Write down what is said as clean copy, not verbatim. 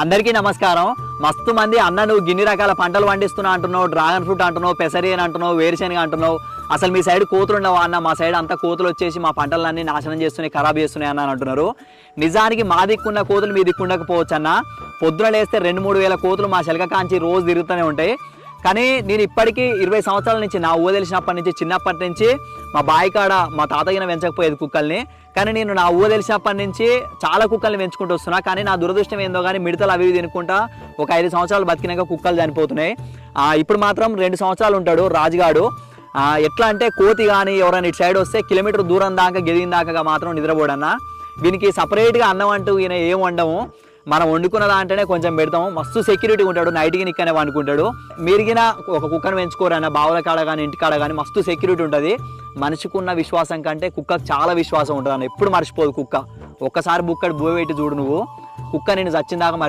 అందరికీ నమస్కారం. మస్తు మంది అన్న నువ్వు గిన్ని రకాల పంటలు పండిస్తున్నా అంటున్నావు, డ్రాగన్ ఫ్రూట్ అంటున్నావు, పెసరి అని అంటున్నావు, వేరుశనగ అంటున్నావు. అసలు మీ సైడ్ కోతులు ఉండవా అన్న? మా సైడ్ అంతా కోతులు వచ్చేసి మా పంటలన్నీ నాశనం చేస్తున్నాయి, ఖరాబ్ చేస్తున్నాయి అన్న అంటున్నారు. నిజానికి మా దిక్కున్న కోతులు మీ దిక్కు ఉండకపోవచ్చు అన్న. పొద్దున లేస్తే 2-3 వేల కోతులు మా శెలక కాంచి రోజు తిరుగుతూనే ఉంటాయి. కానీ నేను ఇప్పటికీ 20 సంవత్సరాల నుంచి, నా ఊహ తెలిసినప్పటి నుంచి, చిన్నప్పటి నుంచి మా బావి కాడ మా తాతయ్యన పెంచకపోయేది కుక్కల్ని. కానీ నేను నా ఊహ తెలిసినప్పటి నుంచి చాలా కుక్కల్ని పెంచుకుంటూ వస్తున్నా. కానీ నా దురదృష్టం ఏందో కానీ మిడతలు అవి తినుకుంటా ఒక 5 సంవత్సరాలు బతికినాక కుక్కలు చనిపోతున్నాయి. ఇప్పుడు మాత్రం 2 సంవత్సరాలు ఉంటాడు రాజుగాడు. ఎట్లా అంటే కోతి కానీ ఎవరైనా ఇటు సైడ్ వస్తే కిలోమీటర్ దూరం దాకా గెదిగిన దాకా మాత్రం నిద్రపోడన్నా. వీనికి సపరేట్గా అన్నం అంటూ ఈయన ఏం వండము, మనం వండుకున్న దాంట్లోనే కొంచెం పెడతాము. మస్తు సెక్యూరిటీ ఉంటాడు, నైట్కి నిక్కనే వండుకుంటాడు. మీరిగిన ఒక కుక్కను పెంచుకోరన్న, బావుల కాడ కానీ ఇంటి కాడ కానీ మస్తు సెక్యూరిటీ ఉంటుంది. మనిషికున్న విశ్వాసం కంటే కుక్కకు చాలా విశ్వాసం ఉంటుంది అన్న. ఎప్పుడు మర్చిపోదు కుక్క. ఒక్కసారి బుక్కడు బువ్వ పెట్టి చూడు నువ్వు, కుక్క నేను చచ్చిందాక